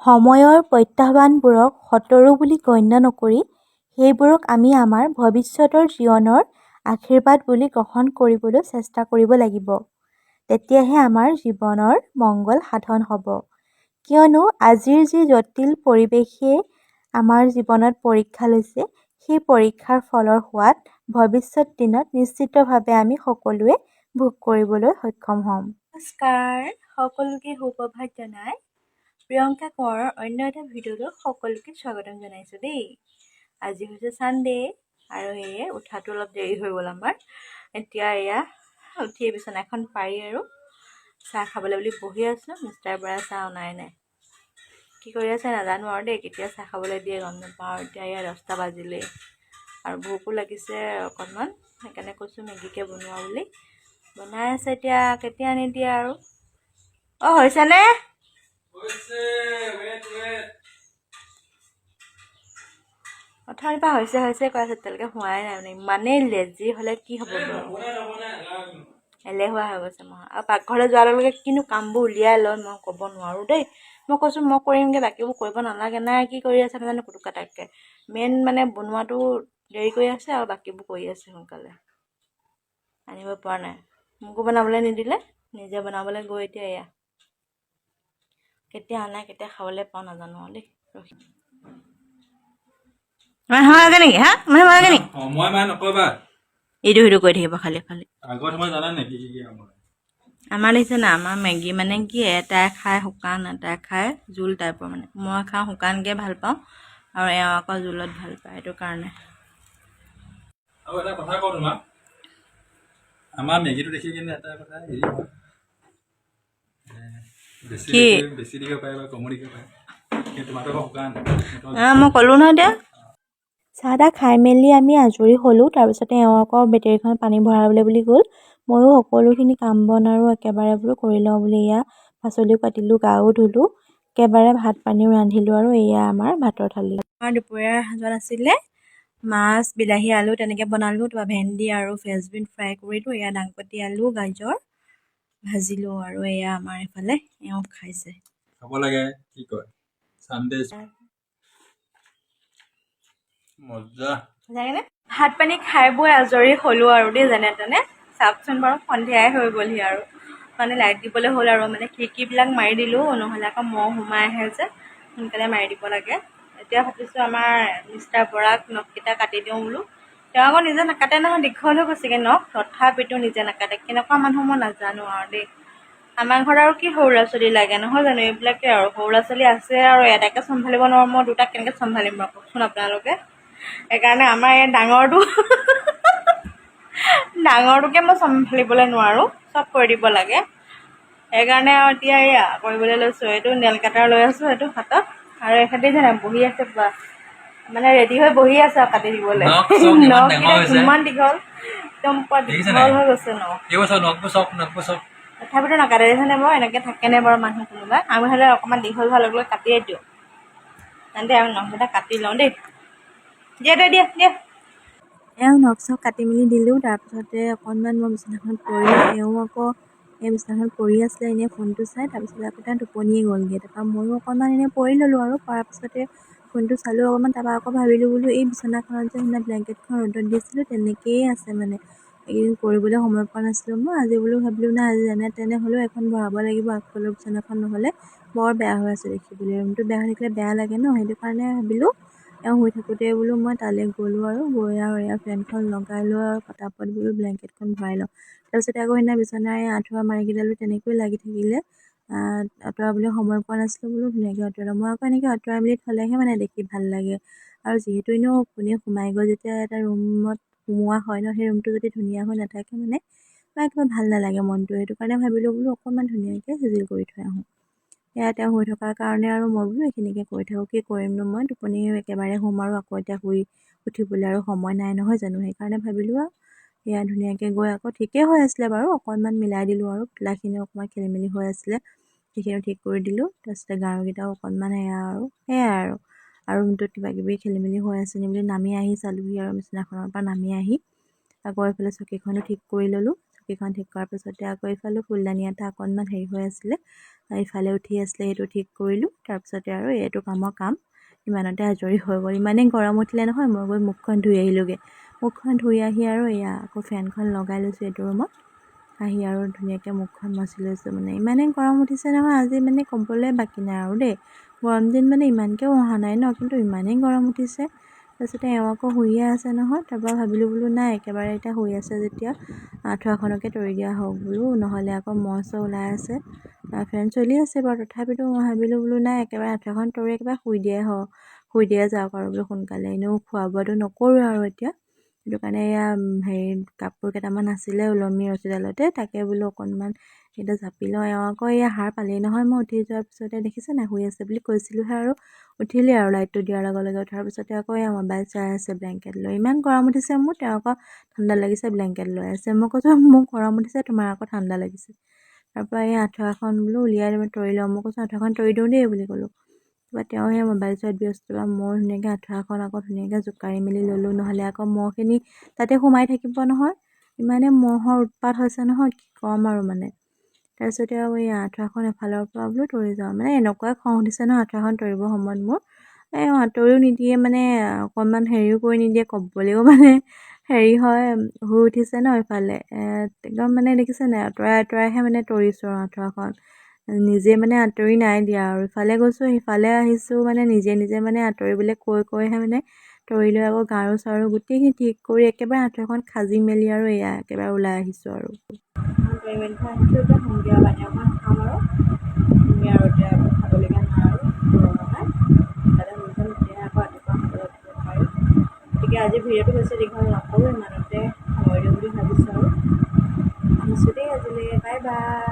সময়ৰ প্ৰত্যাহ্বানবোৰক শত্ৰু বুলি গণ্য নকৰি সেইবোৰক আমি আমাৰ ভৱিষ্যতৰ জীৱনৰ আশীৰ্বাদ বুলি গ্ৰহণ কৰিবলৈ চেষ্টা কৰিব লাগিব। তেতিয়াহে আমাৰ জীৱনৰ মংগল সাধন হ'ব। কিয়নো আজিৰ যি জটিল পৰিৱেশে আমাৰ জীৱনত পৰীক্ষা লৈছে, সেই পৰীক্ষাৰ ফলৰ সোৱাদ ভৱিষ্যত দিনত নিশ্চিতভাৱে আমি সকলোৱে ভোগ কৰিবলৈ সক্ষম হ'ম। নমস্কাৰ, সকলোকে সুপ্ৰভাত জনাই প্ৰিয়ংকা কোঁৱৰৰ অন্য এটা ভিডিঅ'লৈ সকলোকে স্বাগতম জনাইছোঁ দেই। আজি হৈছে ছানডে আৰু এয়ে উঠাটো অলপ দেৰি হৈ গ'ল আমাৰ। এতিয়া এয়া উঠি বিচনাখন পাৰি আৰু চাহ খাবলৈ বুলি বহি আছোঁ। মিষ্টাৰ বৰা চাহ অনাই নাই, কি কৰি আছে নাজানো আৰু দেই, কেতিয়া চাহ খাবলৈ দিয়ে গম নাপাওঁ। এতিয়া এয়া 10টা বাজিলেই আৰু ভোকো লাগিছে অকণমান, সেইকাৰণে কৈছোঁ মেগীকে বনোৱা বুলি। বনাই আছে, এতিয়া কেতিয়া আনি দিয়ে আৰু। অঁ হৈছেনে? অথনিৰ পৰা হৈছে কৈ আছে, এতিয়ালৈকে হোৱাই নাই। মানে ইমানেই লেজি হ'লে কি হ'ব বাৰু, এলেহুৱা হৈ গৈছে মই। আৰু পাকঘৰলৈ যোৱাৰ লগে লগে কিনো কামবোৰ উলিয়াই লয় মই ক'ব নোৱাৰোঁ দেই। মই কৈছোঁ মই কৰিমগৈ, বাকীবোৰ কৰিব নালাগে, নাই কি কৰি আছে নাজানো কুটুকা টাককৈ। মেইন মানে বনোৱাটো দেৰি কৰি আছে আৰু বাকীবোৰ কৰি আছে সোনকালে। আনিব পৰা নাই, মোকো বনাবলৈ নিদিলে, নিজে বনাবলৈ গৈ এতিয়া এয়া কেতিয়া আনে কেতিয়া খাবলৈ পাওঁ নাজানো আৰু দেই। লাগে নেকি হা লাগে নেকি সময় মানে নকবা, ইটো সিটো কৰি থাকিব খালি খালি। আগত সময় জানা নেকি কি আমাৰ দেখিছে না, আমাৰ মেগী মানে কি এটাই খায় শুকান, এটাই খায় জোল টাইপৰ। মানে মই খাওঁ শুকানকৈ ভাল পাওঁ আৰু এওঁ আকৌ জোলত ভাল পায়, সেইটো কাৰণে। আৰু এটা কথা কওঁ তোমাক, আমাৰ মেগীটো দেখি কিনে এটা কথা হেৰি হয়, বেছি দিব পাৰে বা কমো দিব পাৰে, কিন্তু তোমাৰটো শুকান। মই ক'লোঁ নহয় এতিয়া। চাহ তাহ খাই মেলি আমি আজৰি হ'লোঁ। তাৰপিছতে এওঁ আকৌ বেটেৰীখন পানী ভৰাবলৈ বুলি গ'ল। ময়ো সকলোখিনি কাম বন আৰু একেবাৰে বোলো কৰি লওঁ বুলি এয়া পাচলিও কাটিলোঁ, গাও ধুলোঁ, একেবাৰে ভাত পানীও ৰান্ধিলোঁ আৰু এয়া আমাৰ ভাতৰ থালি। আমাৰ দুপৰীয়াৰ সাজত আছিলে মাছ, বিলাহী, আলু তেনেকৈ বনালোঁ। তাৰপৰা ভেন্দি আৰু ফ্ৰেঞ্চবিন ফ্ৰাই কৰিলোঁ। এয়া দাংবডি, আলু, গাজৰ ভাজিলোঁ আৰু এয়া আমাৰ এইফালে এওঁ খাইছে। খাব লাগে, কি কয় ছানডে মজা। ভাত পানী খাই বৈ আজৰি হ'লোঁ আৰু দেই, যেনে তেনে। চাওকচোন বাৰু, সন্ধিয়াই হৈ গ'লহি আৰু। মানে লাইট দিবলৈ হ'ল আৰু, মানে খিৰিকীবিলাক মাৰি দিলোঁ, নহ'লে আকৌ মহ সোমাই আহে যে, সোনকালে মাৰি দিব লাগে। এতিয়া ভাবিছোঁ আমাৰ মিষ্টাৰ বৰাক নখকেইটা কাটি দিওঁ বোলো। তেওঁ আকৌ নিজে নাকাটে নহয়, দীঘল হৈ গৈছেগৈ নখ, তথাপিতো নিজে নাকাটে। কেনেকুৱা মানুহ মই নাজানো আৰু দেই। আমাৰ ঘৰত আৰু কি সৰু ল'ৰা ছোৱালী লাগে নহয় জানো, এইবিলাকে আৰু। সৰু ল'ৰা ছোৱালী আছে আৰু এটাকে চম্ভালিব নোৱাৰোঁ, মই দুটাক কেনেকৈ চম্ভালিম বাৰু কওকচোন আপোনালোকে। সেইকাৰণে আমাৰ এই ডাঙৰটোকে মই চম্ভালিবলৈ নোৱাৰোঁ, চব কৰি দিব লাগে। সেইকাৰণে আৰু এতিয়া এয়া কৰিবলৈ লৈছোঁ। এইটো নেল কাটাৰ লৈ আছোঁ, এইটো হাতত, আৰু এখেতে জানে বহি আছে, মানে ৰেডি হৈ বহি আছে আৰু কাটি দিবলৈ। নখকেইটা কিমান দীঘল, একদম পুৰা দীঘল হৈ গৈছে নখ। তথাপিতো নাকাটে দেখিছেনে বাৰু, এনেকৈ থাকেনে বাৰু মানুহ কোনোবা। আমি হ'লে অকণমান দীঘল হোৱাৰ লগে লগে কাটিয়ে দিওঁ। তেন্তে আমি নখকেইটা কাটি লওঁ দেই। দিয়া। এওঁ নখ চখ কাটি মেলি দিলোঁ। তাৰপিছতে অকণমান মই বিচনাখনত পৰিলোঁ। এওঁ আকৌ এই বিচনাখনত পৰি আছিলে এনেই ফোনটো চাই, তাৰপিছতে আকৌ তেওঁ টোপনিয়ে গ'লগৈ। তাৰপৰা ময়ো অকণমান এনেই পৰি ল'লোঁ আৰু, পৰাৰ পিছতে ফোনটো চালোঁ অকণমান। তাৰপৰা আকৌ ভাবিলোঁ বোলো এই বিচনাখনত যে সেইদিনা ব্লেংকেটখন ৰ'দত দিছিলোঁ তেনেকেই আছে মানে। এইকেইদিন কৰিবলৈ সময় পোৱা নাছিলোঁ মই। আজি বোলো ভাবিলোঁ নাই, আজি যেনে তেনে হ'লেও এখন ভৰাব লাগিব আগফালৰ বিচনাখন, নহ'লে বৰ বেয়া হৈ আছে দেখিবলৈ। ৰুমটো বেয়া হৈ থাকিলে বেয়া লাগে ন, সেইটো কাৰণে ভাবিলোঁ এওঁ শুই থাকোঁতে বোলো মই তালৈ গ'লোঁ আৰু গৈ আৰু এয়া ফেনখন লগাই লৈ আৰু পটাপট বোলো ব্লেংকেটখন ভৰাই লওঁ। তাৰপিছতে আকৌ সেইদিনা বিচনাৰে আঁঠুৱা মাৰিকেইডালো তেনেকৈ লাগি থাকিলে, আঁতৰাবলৈ সময় পোৱা নাছিলোঁ, বোলো ধুনীয়াকৈ আঁতৰালোঁ। মই আকৌ এনেকৈ আঁতৰাই মেলি থ'লেহে মানে দেখি ভাল লাগে। আৰু যিহেতু এনেও কোনে সোমাই গৈ যেতিয়া এটা ৰুমত সোমোৱা হয় ন, সেই ৰুমটো যদি ধুনীয়া হৈ নাথাকে মানে কিবা ভাল নালাগে মনটো। সেইটো কাৰণে ভাবিলোঁ বোলো অকণমান ধুনীয়াকৈ চিজিল কৰি থৈ আহোঁ। এয়া তেওঁ শুই থকাৰ কাৰণে আৰু মই বোলো এইখিনিকে কৰি থাকোঁ, কি কৰিমনো মই, টোপনি একেবাৰে শুম আৰু আকৌ এতিয়া শুই উঠিবলৈ আৰু সময় নাই নহয় জানো। সেইকাৰণে ভাবিলোঁ আৰু এয়া ধুনীয়াকৈ গৈ আকৌ ঠিকেই হৈ আছিলে বাৰু, অকণমান মিলাই দিলোঁ আৰু তোলাখিনি অকণমান খেলি মেলি হৈ আছিলে, সেইখিনিও ঠিক কৰি দিলোঁ। তাৰপিছতে গাৰুকেইটাও অকণমান সেয়াই আৰু ৰুমটোত কিবা কিবি খেলি মেলি হৈ আছে নি বুলি নামি আহি চালোঁহি আৰু বিচনাখনৰ পৰা নামি আহি আকৌ এইফালে চকীখনো ঠিক কৰি ল'লোঁ। চকীখন ঠিক কৰাৰ পিছতে আকৌ ইফালে ফুলদানি এটা অকণমান হেৰি হৈ আছিলে, ইফালে উঠি আছিলে, সেইটো ঠিক কৰিলোঁ। তাৰপিছতে আৰু এইটো কাম ইমানতে আজৰি হৈ গ'ল। ইমানেই গৰম উঠিলে নহয়, মই গৈ মুখখন ধুই আহিলোঁগৈ। মুখখন ধুই আহি আৰু এয়া আকৌ ফেনখন লগাই লৈছোঁ এইটো ৰুমত, আহি আৰু ধুনীয়াকৈ মুখখন মচি লৈছোঁ। মানে ইমানেই গৰম উঠিছে নহয় আজি, মানে ক'বলৈ বাকী নাই আৰু দেই। গৰম দিন মানে ইমানকৈও অহা নাই ন, কিন্তু ইমানেই গৰম উঠিছে। তাৰপিছতে এওঁ আকৌ শুইয়ে আছে নহয়, তাৰপৰা ভাবিলোঁ বোলো নাই, একেবাৰে এতিয়া শুই আছে যেতিয়া আঁঠুৱাখনকে তৰি দিয়া হওক বোলো, নহ'লে আকৌ মহ চহ ওলাই আছে। ফেন চলি আছে বাৰু, তথাপিতো মই ভাবিলোঁ বোলো নাই, একেবাৰে আঁঠুৱাখন তৰি একেবাৰে শুই দিয়ে যাওক আৰু বোলো সোনকালে, এনেও খোৱা বোৱাটো নকৰোঁ আৰু এতিয়া। সেইটো কাৰণে এয়া হেৰি কাপোৰ কেইটামান আছিলে ওলমি ৰছীডালতে, তাকে বোলো অকণমান এতিয়া জাপি লওঁ। এওঁ আকৌ এয়া সাৰ পালেই নহয়, মই উঠি যোৱাৰ পিছতে দেখিছে নাই, শুই আছে বুলি কৈছিলোঁহে আৰু উঠিলে আৰু লাইটটো দিয়াৰ লগে লগে। উঠাৰ পিছতে আকৌ এয়া মোবাইল চাই আছে ব্লেংকেট লৈ। ইমান গৰম উঠিছে মোৰ, তেওঁ আকৌ ঠাণ্ডা লাগিছে ব্লেংকেট লৈ আছে। মই কৈছোঁ মোক গৰম উঠিছে, তোমাৰ আকৌ ঠাণ্ডা লাগিছে। তাৰপৰা এই আঁঠুৱাখন বোলো উলিয়াই তৰি লওঁ, মই কৈছোঁ আঁঠুৱাখন তৰি দিওঁ দেই বুলি ক'লোঁ। তাৰপৰা তেওঁ সেই মোবাইল চোৱাত ব্যস্ত, বা মই ধুনীয়াকৈ আঁঠুৱাখন আকৌ ধুনীয়াকৈ জোকাৰি মেলি ল'লোঁ, নহ'লে আকৌ মহখিনি তাতে সোমাই থাকিব নহয়। ইমানে মহৰ উৎপাত হৈছে নহয়, কি ক'ম আৰু মানে। তাৰপিছতে আৰু এই আঁঠুৱাখন এফালৰ পৰা বোলো তৰি যাওঁ, মানে এনেকুৱাই খং উঠিছে ন আঁঠুৱাখন তৰিবৰ সময়ত মোৰ। আঁতৰিও নিদিয়ে, মানে অকণমান হেৰিও কৰি নিদিয়ে, ক'বলৈও মানে হেৰি হয়, শুই উঠিছে ন ইফালে। একদম মানে দেখিছে নাই, আঁতৰাইহে মানে তৰিছোঁ আৰু আঁঠুৱাখন। নিজে মানে আঁতৰি নাই দিয়া আৰু, ইফালে গৈছোঁ সিফালে আহিছোঁ, মানে নিজে মানে আঁতৰিবলৈ কৈহে মানে তৰি লৈ আকৌ গাৰু চাৰু গোটেইখিনি ঠিক কৰি একেবাৰে আঁঠুৱাখন খাজি মেলি আৰু এয়া একেবাৰে ওলাই আহিছোঁ আৰু। তৰি মেলি থৈ আহিছোঁ, এতিয়া সন্ধিয়া পানী অকণ খাম আৰু ধুনীয়া, আৰু এতিয়া খাবলগীয়া নাই আৰু আকৌ ৰাতিপুৱা খাবলৈ পাৰিম। গতিকে আজি ভিডিঅ'টো বেছি দীঘল নকৰোঁ, ইমানতে সামৰি দিওঁ বুলি ভাবিছোঁ আৰু। আহিছোঁ দেই আজিলৈ, বাই বাই।